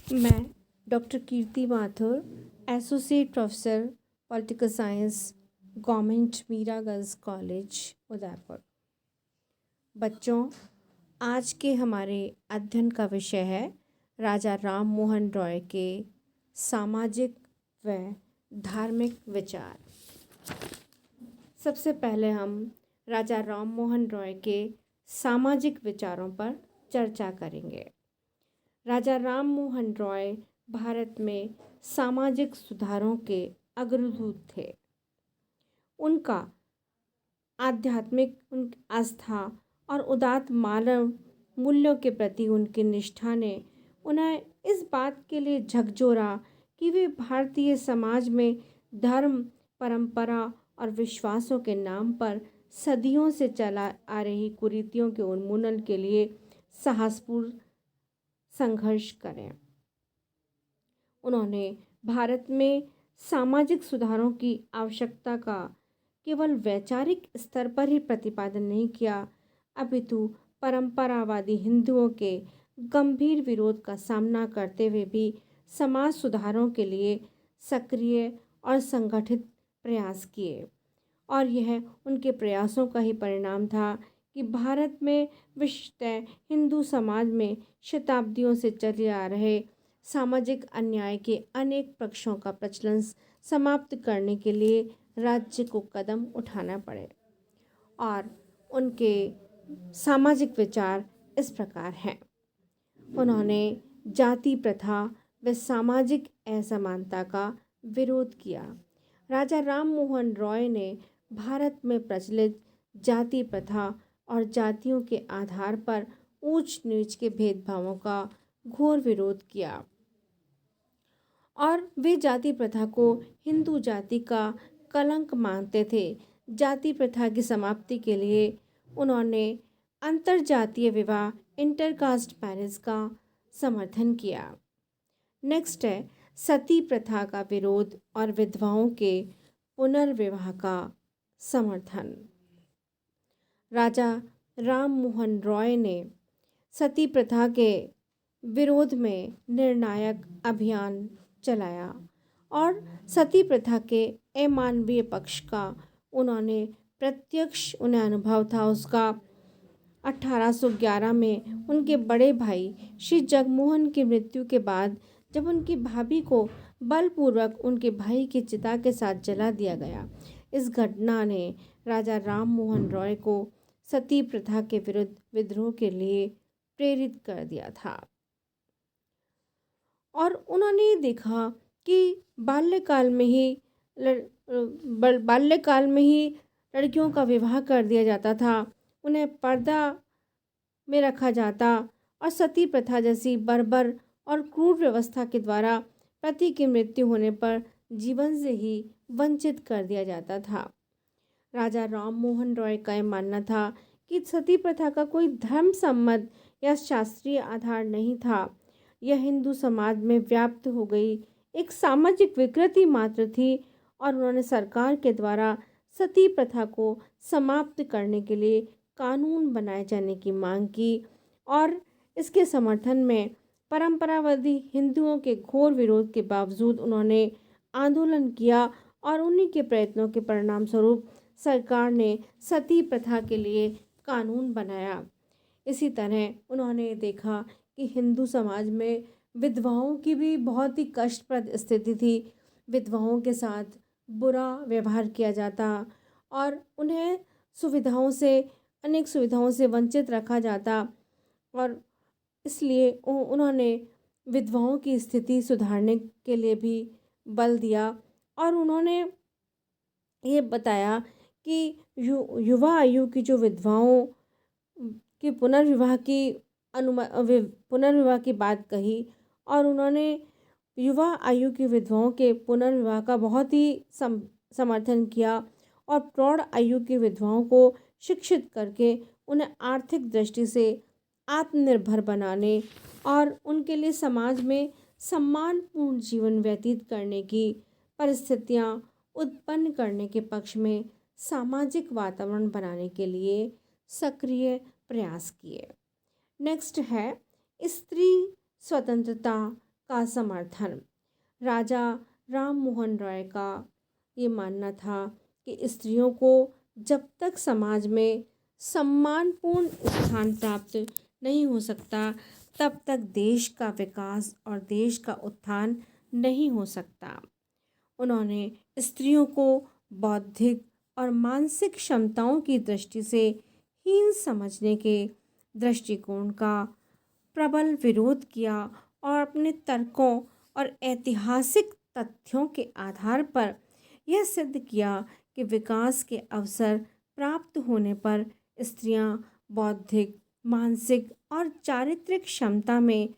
मैं doctor Kirti Mathur, associate professor political science, government Meera girls college Udaipur. बच्चों, आज के हमारे अध्ययन का विषय है राजा राम मोहन रॉय के सामाजिक व धार्मिक विचार। सबसे पहले हम राजा राम मोहन रॉय के सामाजिक विचारों पर चर्चा करेंगे। राजा राम मोहन रॉय भारत में सामाजिक सुधारों के अग्रदूत थे। उनका आध्यात्मिक आस्था और उदात्त मानव मूल्यों के प्रति उनकी निष्ठा ने उन्हें इस बात के लिए झकझोरा कि वे भारतीय समाज में धर्म, परंपरा और विश्वासों के नाम पर सदियों से चला आ रही कुरीतियों के उन्मूलन के लिए साहसपूर्ण संघर्ष करें। उन्होंने भारत में सामाजिक सुधारों की आवश्यकता का केवल वैचारिक स्तर पर ही प्रतिपादन नहीं किया, अपितु परंपरावादी हिंदुओं के गंभीर विरोध का सामना करते हुए भी समाज सुधारों के लिए सक्रिय और संगठित प्रयास किए। और यह उनके प्रयासों का ही परिणाम था कि भारत में विशेषतः हिंदू समाज में शताब्दियों से चले आ रहे सामाजिक अन्याय के अनेक पक्षों का प्रचलन समाप्त करने के लिए राज्य को कदम उठाना पड़े। और उनके सामाजिक विचार इस प्रकार हैं। उन्होंने जाति प्रथा व सामाजिक असमानता का विरोध किया। राजा राम मोहन रॉय ने भारत में प्रचलित जाति प्रथा और जातियों के आधार पर ऊंच नीच के भेदभावों का घोर विरोध किया और वे जाति प्रथा को हिंदू जाति का कलंक मानते थे। जाति प्रथा की समाप्ति के लिए उन्होंने अंतरजातीय विवाह इंटरकास्ट मैरिज का समर्थन किया। नेक्स्ट है सती प्रथा का विरोध और विधवाओं के पुनर्विवाह का समर्थन। राजा राम मोहन रॉय ने सती प्रथा के विरोध में निर्णायक अभियान चलाया और सती प्रथा के अमानवीय पक्ष का उन्होंने प्रत्यक्ष उन्हें अनुभव था उसका। 1811 में उनके बड़े भाई श्री जगमोहन की मृत्यु के बाद जब उनकी भाभी को बलपूर्वक उनके भाई की चिता के साथ जला दिया गया, इस घटना ने राजा राम मोहन रॉय को सती प्रथा के विरुद्ध विद्रोह के लिए प्रेरित कर दिया था। और उन्होंने देखा कि बाल्यकाल में ही लड़कियों का विवाह कर दिया जाता था, उन्हें पर्दा में रखा जाता और सती प्रथा जैसी बर्बर और क्रूर व्यवस्था के द्वारा पति की मृत्यु होने पर जीवन से ही वंचित कर दिया जाता था। राजा राम मोहन रॉय का यह मानना था कि सती प्रथा का कोई धर्म सम्मत या शास्त्रीय आधार नहीं था। यह हिंदू समाज में व्याप्त हो गई एक सामाजिक विकृति मात्र थी और उन्होंने सरकार के द्वारा सती प्रथा को समाप्त करने के लिए कानून बनाए जाने की मांग की और इसके समर्थन में परंपरावादी हिंदुओं के घोर विरोध के बावजूद उन्होंने आंदोलन किया और उन्हीं के प्रयत्नों के परिणाम स्वरूप सरकार ने सती प्रथा के लिए कानून बनाया। इसी तरह उन्होंने देखा कि हिंदू समाज में विधवाओं की भी बहुत ही कष्टप्रद स्थिति थी। विधवाओं के साथ बुरा व्यवहार किया जाता और उन्हें अनेक सुविधाओं से वंचित रखा जाता और इसलिए उन्होंने विधवाओं की स्थिति सुधारने के लिए भी बल दिया और उन्होंने ये बताया कि युवा आयु की जो विधवाओं की पुनर्विवाह की बात कही और उन्होंने युवा आयु की विधवाओं के पुनर्विवाह का बहुत ही समर्थन किया और प्रौढ़ आयु की विधवाओं को शिक्षित करके उन्हें आर्थिक दृष्टि से आत्मनिर्भर बनाने और उनके लिए समाज में सम्मानपूर्ण जीवन व्यतीत करने की परिस्थितियां उत्पन्न करने के पक्ष में सामाजिक वातावरण बनाने के लिए सक्रिय प्रयास किए। नेक्स्ट है स्त्री स्वतंत्रता का समर्थन। राजा राम मोहन रॉय का ये मानना था कि स्त्रियों को जब तक समाज में सम्मानपूर्ण स्थान प्राप्त नहीं हो सकता, तब तक देश का विकास और देश का उत्थान नहीं हो सकता। उन्होंने स्त्रियों को बौद्धिक और मानसिक क्षमताओं की दृष्टि से हीन समझने के दृष्टिकोण का प्रबल विरोध किया और अपने तर्कों और ऐतिहासिक तथ्यों के आधार पर यह सिद्ध किया कि विकास के अवसर प्राप्त होने पर स्त्रियां बौद्धिक, मानसिक और चारित्रिक क्षमता में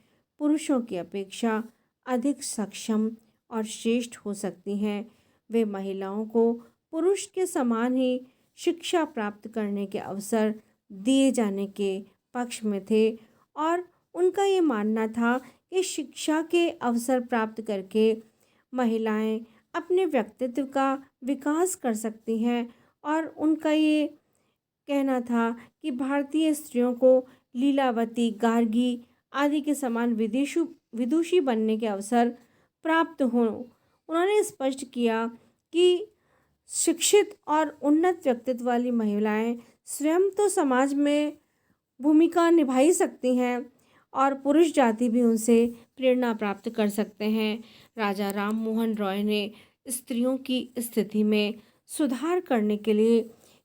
पुरुषों की अपेक्षा अधिक सक्षम और श्रेष्ठ हो सकती हैं। वे महिलाओं को पुरुष के समान ही शिक्षा प्राप्त करने के अवसर दिए जाने के पक्ष में थे और उनका ये मानना था कि शिक्षा के अवसर प्राप्त करके महिलाएं अपने व्यक्तित्व का विकास कर सकती हैं और उनका ये कहना था कि भारतीय स्त्रियों को लीलावती, गार्गी आदि के समान विदुषी बनने के अवसर प्राप्त हों। उन्होंने स्पष्ट किया कि शिक्षित और उन्नत व्यक्तित्व वाली महिलाएं स्वयं तो समाज में भूमिका निभा ही सकती हैं और पुरुष जाति भी उनसे प्रेरणा प्राप्त कर सकते हैं। राजा राम मोहन रॉय ने स्त्रियों की स्थिति में सुधार करने के लिए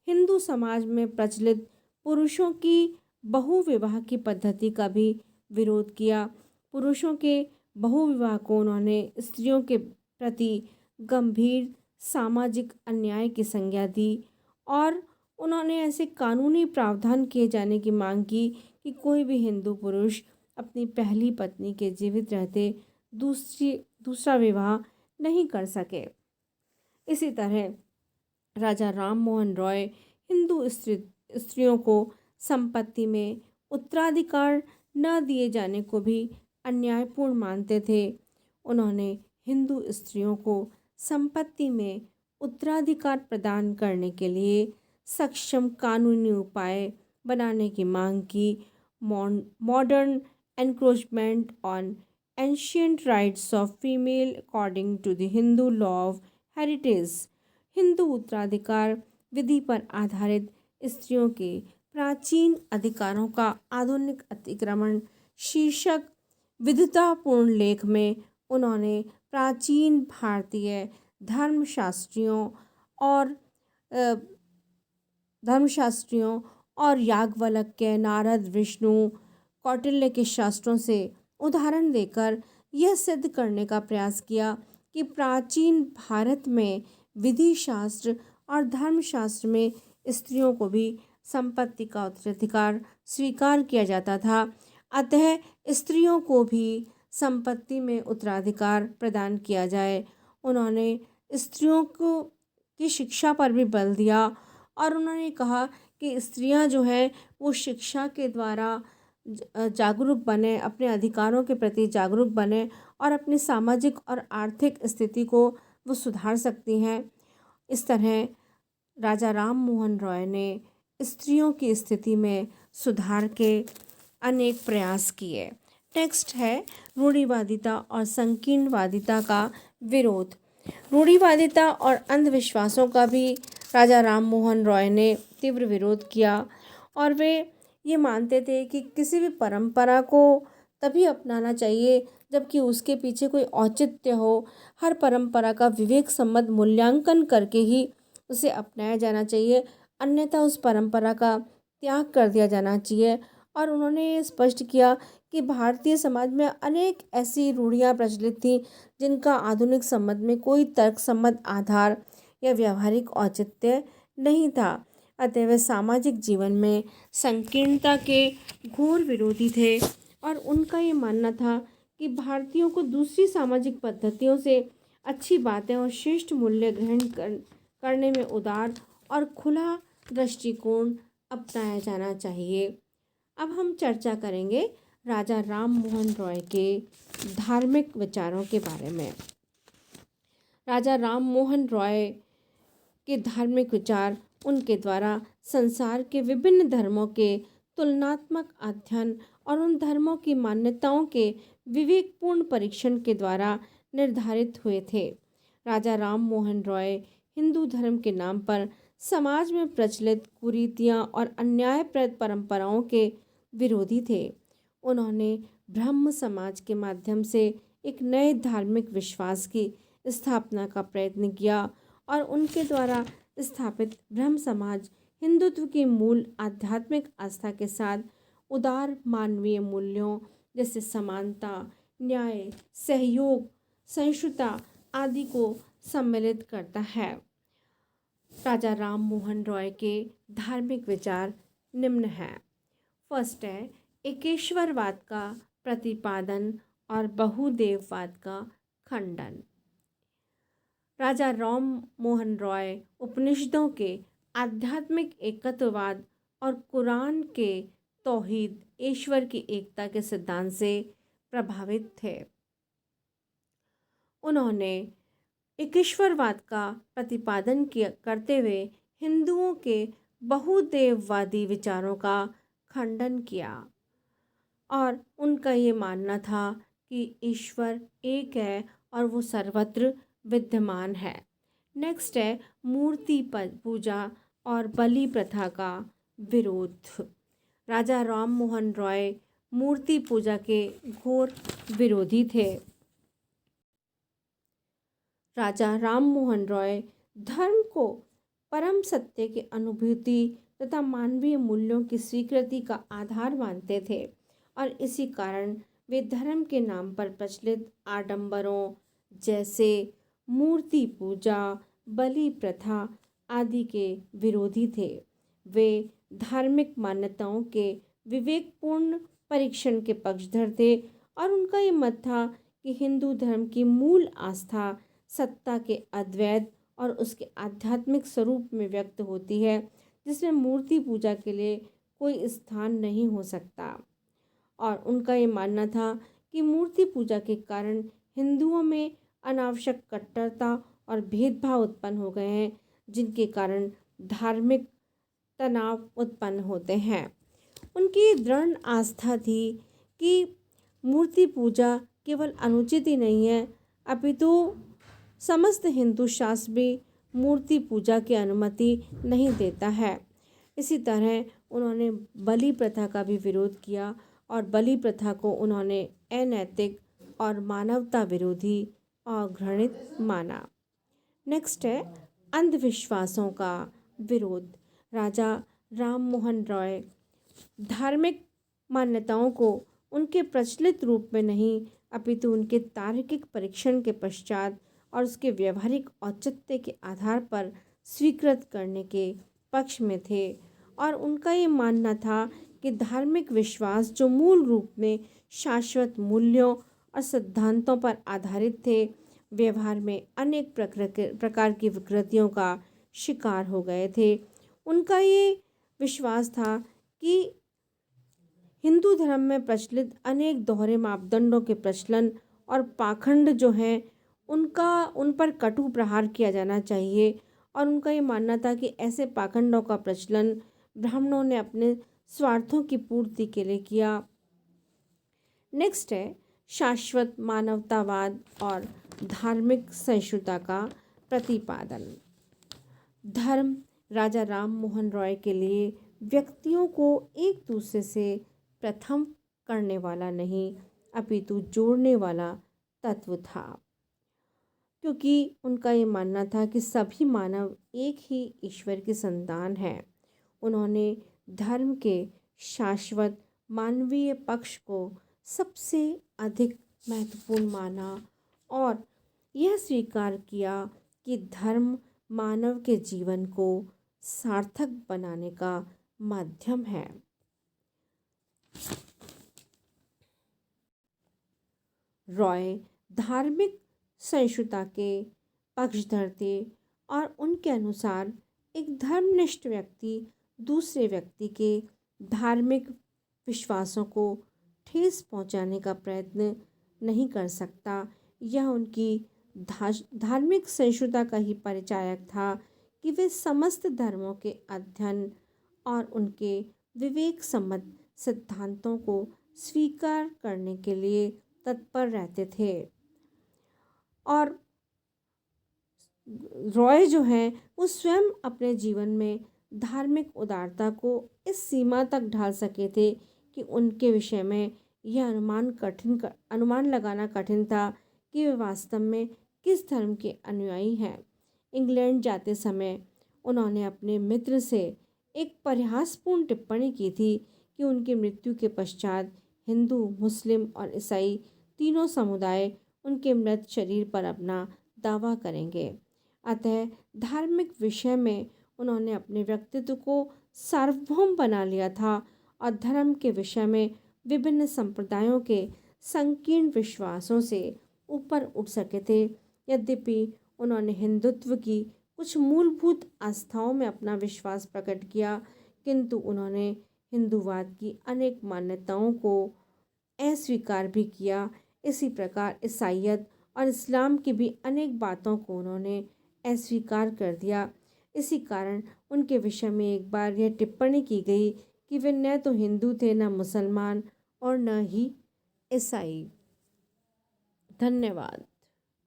हिंदू समाज में प्रचलित पुरुषों की बहुविवाह की पद्धति का भी विरोध किया। पुरुषों के बहुविवाह को उन्होंने स्त्रियों के प्रति गंभीर सामाजिक अन्याय की संज्ञा दी और उन्होंने ऐसे कानूनी प्रावधान किए जाने की मांग की कि कोई भी हिंदू पुरुष अपनी पहली पत्नी के जीवित रहते दूसरा विवाह नहीं कर सके। इसी तरह राजा राम मोहन रॉय हिंदू स्त्रियों को संपत्ति में उत्तराधिकार न दिए जाने को भी अन्यायपूर्ण मानते थे। उन्होंने हिंदू स्त्रियों को संपत्ति में उत्तराधिकार प्रदान करने के लिए सक्षम कानूनी उपाय बनाने की मांग की। Modern encroachment on ancient rights of female according to the Hindu law of heritage, Hindu उत्तराधिकार विधि पर आधारित स्त्रियों के प्राचीन अधिकारों का आधुनिक अतिक्रमण शीर्षक विद्वतापूर्ण लेख में उन्होंने प्राचीन भारतीय धर्मशास्त्रियों और याज्ञवल्क्य, नारद, विष्णु, कौटिल्य के शास्त्रों से उदाहरण देकर यह सिद्ध करने का प्रयास किया कि प्राचीन भारत में विधि शास्त्र और धर्मशास्त्र में स्त्रियों को भी संपत्ति का उत्तराधिकार स्वीकार किया जाता था। अतः स्त्रियों को भी संपत्ति में उत्तराधिकार प्रदान किया जाए। उन्होंने स्त्रियों की शिक्षा पर भी बल दिया और उन्होंने कहा कि स्त्रियां जो हैं वो शिक्षा के द्वारा जागरूक बने, अपने अधिकारों के प्रति जागरूक बने और अपनी सामाजिक और आर्थिक स्थिति को वो सुधार सकती हैं। इस तरह राजा राम मोहन रॉय ने स्त्रियों की स्थिति में सुधार के अनेक प्रयास किए। नेक्स्ट है रूढ़िवादिता और संकीर्णवादिता का विरोध। रूढ़िवादिता और अंधविश्वासों का भी राजा राम मोहन रॉय ने तीव्र विरोध किया और वे ये मानते थे कि किसी भी परंपरा को तभी अपनाना चाहिए जबकि उसके पीछे कोई औचित्य हो। हर परंपरा का विवेक सम्मत मूल्यांकन करके ही उसे अपनाया जाना चाहिए, अन्यथा उस परंपरा का त्याग कर दिया जाना चाहिए। और उन्होंने ये स्पष्ट किया कि भारतीय समाज में अनेक ऐसी रूढ़ियाँ प्रचलित थीं जिनका आधुनिक सम्मत में कोई तर्कसम्मत आधार या व्यावहारिक औचित्य नहीं था। अतः वे सामाजिक जीवन में संकीर्णता के घोर विरोधी थे और उनका ये मानना था कि भारतीयों को दूसरी सामाजिक पद्धतियों से अच्छी बातें और श्रेष्ठ मूल्य ग्रहण करने में उदार और खुला दृष्टिकोण अपनाया जाना चाहिए। अब हम चर्चा करेंगे राजा राम मोहन रॉय के धार्मिक विचारों के बारे में। राजा राम मोहन रॉय के धार्मिक विचार उनके द्वारा संसार के विभिन्न धर्मों के तुलनात्मक अध्ययन और उन धर्मों की मान्यताओं के विवेकपूर्ण परीक्षण के द्वारा निर्धारित हुए थे। राजा राम मोहन रॉय हिंदू धर्म के नाम पर समाज में प्रचलित कुरीतियाँ और अन्यायप्रद परंपराओं के विरोधी थे। उन्होंने ब्रह्म समाज के माध्यम से एक नए धार्मिक विश्वास की स्थापना का प्रयत्न किया और उनके द्वारा स्थापित ब्रह्म समाज हिंदुत्व की मूल आध्यात्मिक आस्था के साथ उदार मानवीय मूल्यों जैसे समानता, न्याय, सहयोग, सहिष्णुता आदि को सम्मिलित करता है। राजा राम मोहन रॉय के धार्मिक विचार निम्न हैं। फर्स्ट है एकेश्वरवाद का प्रतिपादन और बहुदेववाद का खंडन। राजा राम मोहन रॉय उपनिषदों के आध्यात्मिक एकत्ववाद और कुरान के तौहीद ईश्वर की एकता के सिद्धांत से प्रभावित थे। उन्होंने एकेश्वरवाद का प्रतिपादन करते हुए हिंदुओं के बहुदेववादी विचारों का खंडन किया और उनका ये मानना था कि ईश्वर एक है और वो सर्वत्र विद्यमान है। नेक्स्ट है मूर्ति पूजा और बलि प्रथा का विरोध। राजा राम मोहन रॉय मूर्ति पूजा के घोर विरोधी थे। राजा राम मोहन रॉय धर्म को परम सत्य की अनुभूति तथा मानवीय मूल्यों की स्वीकृति का आधार मानते थे और इसी कारण वे धर्म के नाम पर प्रचलित आडंबरों जैसे मूर्ति पूजा, बलि प्रथा आदि के विरोधी थे। वे धार्मिक मान्यताओं के विवेकपूर्ण परीक्षण के पक्षधर थे और उनका ये मत था कि हिंदू धर्म की मूल आस्था सत्ता के अद्वैत और उसके आध्यात्मिक स्वरूप में व्यक्त होती है, जिसमें मूर्ति पूजा के लिए कोई स्थान नहीं हो सकता। और उनका ये मानना था कि मूर्ति पूजा के कारण हिंदुओं में अनावश्यक कट्टरता और भेदभाव उत्पन्न हो गए हैं, जिनके कारण धार्मिक तनाव उत्पन्न होते हैं। उनकी दृढ़ आस्था थी कि मूर्ति पूजा केवल अनुचित ही नहीं है, अपितु समस्त हिंदू शास्त्र भी मूर्ति पूजा की अनुमति नहीं देता है। इसी तरह उन्होंने बलि प्रथा का भी विरोध किया और बलि प्रथा को उन्होंने अनैतिक और मानवता विरोधी और घृणित माना। नेक्स्ट है अंधविश्वासों का विरोध। राजा राम मोहन रॉय धार्मिक मान्यताओं को उनके प्रचलित रूप में नहीं अपितु उनके तार्किक परीक्षण के पश्चात और उसके व्यवहारिक औचित्य के आधार पर स्वीकृत करने के पक्ष में थे और उनका ये मानना था कि धार्मिक विश्वास जो मूल रूप में शाश्वत मूल्यों और सिद्धांतों पर आधारित थे, व्यवहार में अनेक प्रकार की विकृतियों का शिकार हो गए थे। उनका ये विश्वास था कि हिंदू धर्म में प्रचलित अनेक दोहरे मापदंडों के प्रचलन और पाखंड जो हैं उन पर कटु प्रहार किया जाना चाहिए और उनका ये मानना था कि ऐसे पाखंडों का प्रचलन ब्राह्मणों ने अपने स्वार्थों की पूर्ति के लिए किया। नेक्स्ट है शाश्वत मानवतावाद और धार्मिक सहिष्णुता का प्रतिपादन। धर्म राजा राम मोहन रॉय के लिए व्यक्तियों को एक दूसरे से प्रथम करने वाला नहीं अपितु जोड़ने वाला तत्व था, क्योंकि उनका ये मानना था कि सभी मानव एक ही ईश्वर की संतान हैं। उन्होंने धर्म के शाश्वत मानवीय पक्ष को सबसे अधिक महत्वपूर्ण माना और यह स्वीकार किया कि धर्म मानव के जीवन को सार्थक बनाने का माध्यम है। रॉय धार्मिक सहिष्णुता के पक्षधर थे और उनके अनुसार एक धर्मनिष्ठ व्यक्ति दूसरे व्यक्ति के धार्मिक विश्वासों को ठेस पहुंचाने का प्रयत्न नहीं कर सकता। यह उनकी धार्मिक सहिष्णुता का ही परिचायक था कि वे समस्त धर्मों के अध्ययन और उनके विवेक सम्मत सिद्धांतों को स्वीकार करने के लिए तत्पर रहते थे। और रॉय जो हैं वो स्वयं अपने जीवन में धार्मिक उदारता को इस सीमा तक ढाल सके थे कि उनके विषय में यह अनुमान लगाना कठिन था कि वे वास्तव में किस धर्म के अनुयायी हैं। इंग्लैंड जाते समय उन्होंने अपने मित्र से एक परिहासपूर्ण टिप्पणी की थी कि उनकी मृत्यु के पश्चात हिंदू, मुस्लिम और ईसाई तीनों समुदाय उनके मृत शरीर पर अपना दावा करेंगे। अतः धार्मिक विषय में उन्होंने अपने व्यक्तित्व को सार्वभौम बना लिया था और धर्म के विषय में विभिन्न संप्रदायों के संकीर्ण विश्वासों से ऊपर उठ सके थे। यद्यपि उन्होंने हिंदुत्व की कुछ मूलभूत आस्थाओं में अपना विश्वास प्रकट किया, किंतु उन्होंने हिंदूवाद की अनेक मान्यताओं को अस्वीकार भी किया। इसी प्रकार ईसाईयत और इस्लाम की भी अनेक बातों को उन्होंने अस्वीकार कर दिया। इसी कारण उनके विषय में एक बार यह टिप्पणी की गई कि वे न तो हिंदू थे, न मुसलमान और न ही ईसाई। धन्यवाद।